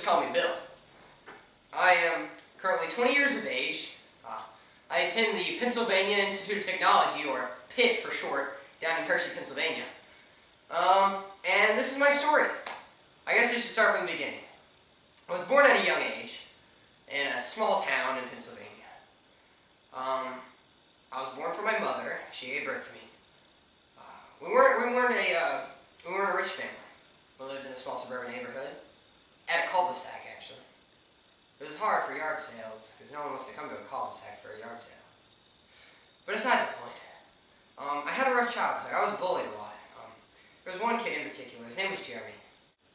call me Bill. I am currently 20 years of age. I attend the Pennsylvania Institute of Technology, or PIT for short, down in Hershey, Pennsylvania. And this is my story. I guess I should start from the beginning. I was born at a young age in a small town in Pennsylvania. I was born from my mother. She gave birth to me. We weren't a rich family. We lived in a small suburban neighborhood, at a cul-de-sac actually. It was hard for yard sales because no one wants to come to a cul-de-sac for a yard sale. But aside the point, I had a rough childhood. I was bullied a lot. There was one kid in particular. His name was Jeremy.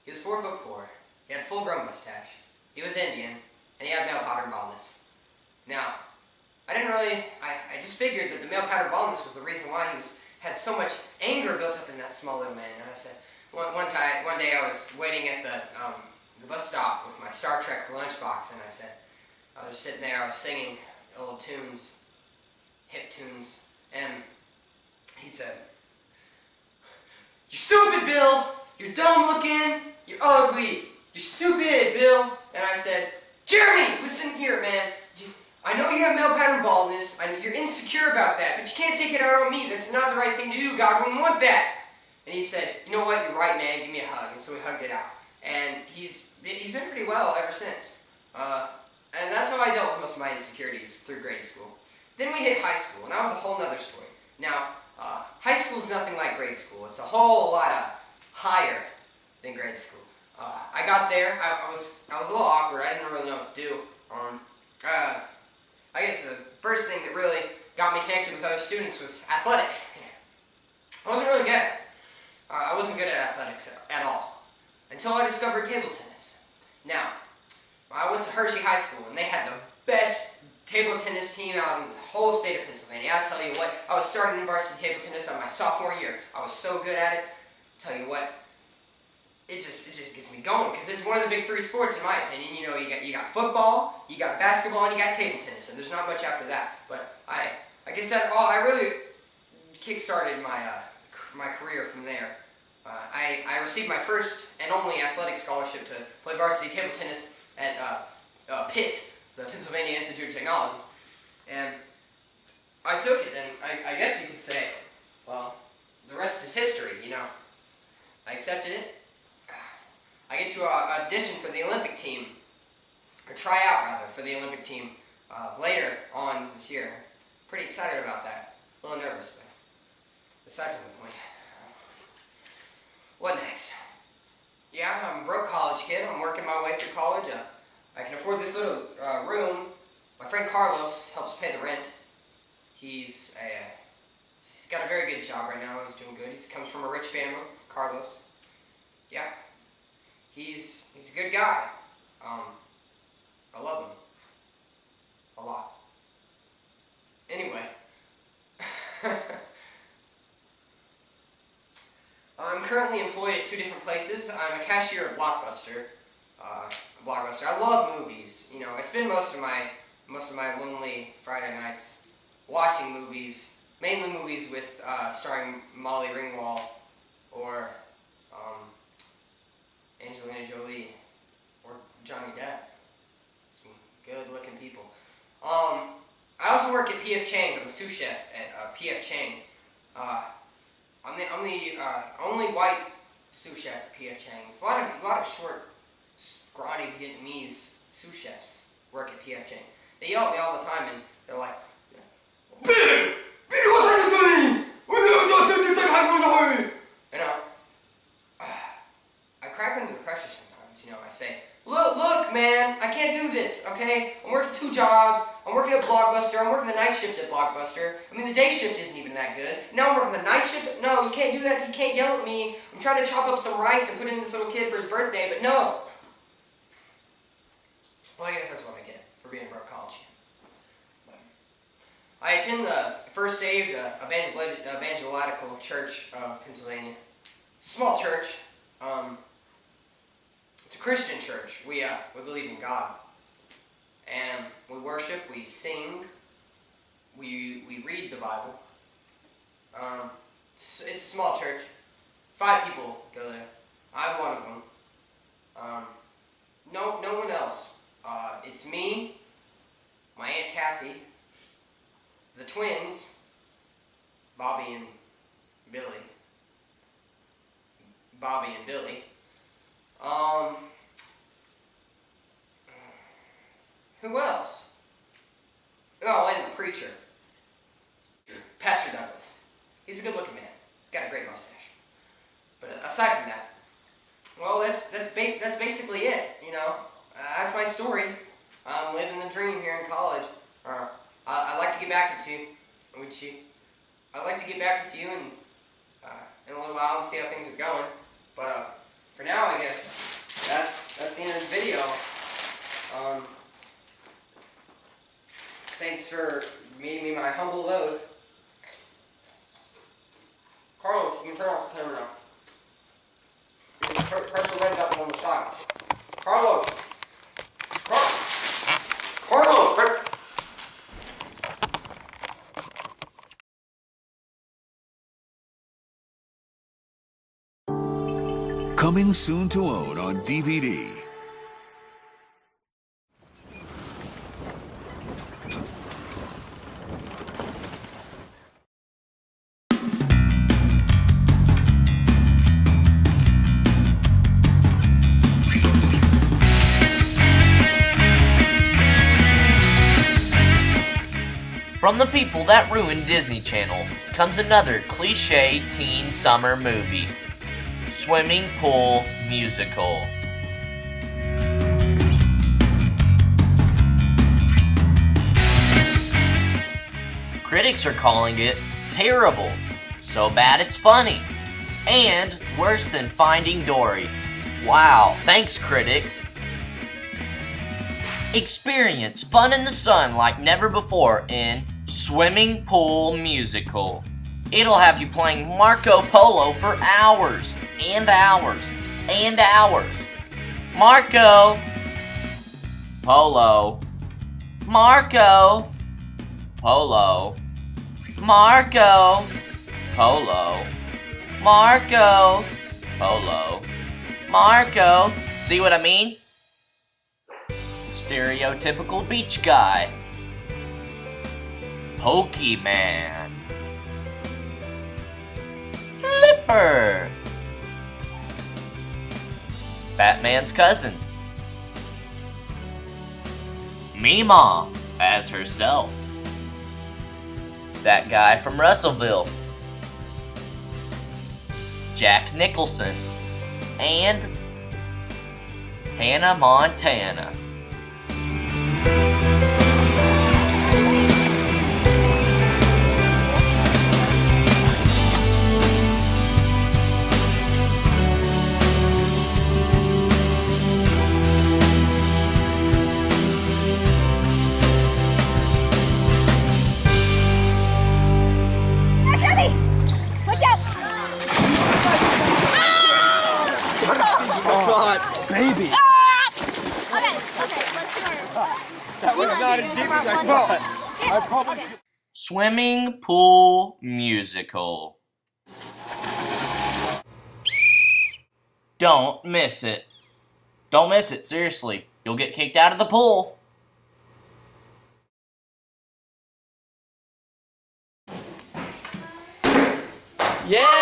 He was 4'4". He had a full-grown mustache. He was Indian, and he had male pattern baldness. Now, I just figured that the male pattern baldness was the reason why he had so much anger built up in that small little man. And I said, one day I was waiting at the bus stop with my Star Trek lunchbox, and I was just sitting there, I was singing old tunes, hip tunes, and he said, "You're stupid, Bill! You're dumb looking! You're ugly! You're stupid, Bill!" And I said, "Jeremy, listen here, man. I know you have male pattern baldness. I know you're insecure about that, but you can't take it out on me. That's not the right thing to do. God wouldn't want that." And he said, "You know what? You're right, man. Give me a hug." And so we hugged it out. And he's been pretty well ever since. And that's how I dealt with most of my insecurities through grade school. Then we hit high school, and that was a whole nother story. Now, high school is nothing like grade school. It's a whole lot higher than grade school. I got there. I was a little awkward. I didn't really know what to do. I guess the first thing that really got me connected with other students was athletics. I wasn't really good at it. I wasn't good at athletics at all until I discovered table tennis. Now, I went to Hershey High School, and they had the best table tennis team out in the whole state of Pennsylvania. I tell you what, I was starting in varsity table tennis on my sophomore year. I was so good at it. Tell you what, it just gets me going, because it's one of the big three sports in my opinion. You know, you got football, you got basketball, and you got table tennis, and there's not much after that. But I guess I really kick-started my career from there. I received my first and only athletic scholarship to play varsity table tennis at PIT, the Pennsylvania Institute of Technology, and I took it, and I guess you could say, well, the rest is history, you know. I accepted it. I get to audition for the Olympic team, or try out rather, for the Olympic team later on this year. Pretty excited about that. A little nervous, but aside from the point. What next? Yeah, I'm a broke college kid. I'm working my way through college. I can afford this little room. My friend Carlos helps pay the rent. He's got a very good job right now. He's doing good. He comes from a rich family, Carlos. Yeah. He's a good guy. I love him. A lot. Anyway. I'm currently employed at two different places. I'm a cashier at Blockbuster. I love movies. You know, I spend most of my lonely Friday nights watching movies, mainly movies with starring Molly Ringwald or Angelina Jolie or Johnny Depp. Some good-looking people. I also work at P.F. Chang's. I'm a sous chef at P.F. Chang's. I'm the only white sous chef at P.F. Chang's. A lot of short, scrawny Vietnamese sous chefs work at P.F. Chang's. They yell at me all the time, and they're like, "Billy, what are you doing? You know, I crack under the pressure sometimes. You know, I say, Look, man, I can't do this, okay? I'm working two jobs. I'm working at Blockbuster. I'm working the night shift at Blockbuster. I mean, the day shift isn't even that good. Now I'm working the night shift. No, you can't do that. You can't yell at me. I'm trying to chop up some rice and put it in this little kid for his birthday, but no. Well, I guess that's what I get for being a broke college kid. I attend the First Saved Evangelical Church of Pennsylvania. It's a small church. It's a Christian church. We believe in God. And we worship, we sing, we read the Bible. It's a small church. 5 people go there. I'm one of them. No one else. It's me, my Aunt Kathy, the twins, Bobby and Billy. Who else? Oh, and the preacher, Pastor Douglas. He's a good-looking man. He's got a great mustache. But aside from that, well, that's basically it. You know, that's my story. I'm living the dream here in college. I'd like to get back with you. I'd like to get back with you in a little while and see how things are going. But for now, I guess that's the end of this video. Thanks for meeting me in my humble abode. Carlos, you can turn off the camera now. You can press the red button on the side. Carlos! Carlos! Coming soon to own on DVD. From the people that ruined Disney Channel comes another cliché teen summer movie, Swimming Pool Musical. Critics are calling it terrible, so bad it's funny, and worse than Finding Dory. Wow, thanks critics. Experience fun in the sun like never before in Swimming Pool Musical. It'll have you playing Marco Polo for hours and hours and hours. Marco Polo. Marco Polo. Marco Polo. Marco Polo. Marco. See what I mean? Stereotypical beach guy. Pokemon. Flipper. Batman's cousin. Mima as herself. That guy from Russellville. Jack Nicholson. And Hannah Montana. Baby! Ah! Okay, let's start. That was not as deep as I thought. I probably should. Swimming Pool Musical. Don't miss it. Don't miss it, seriously. You'll get kicked out of the pool. Yeah!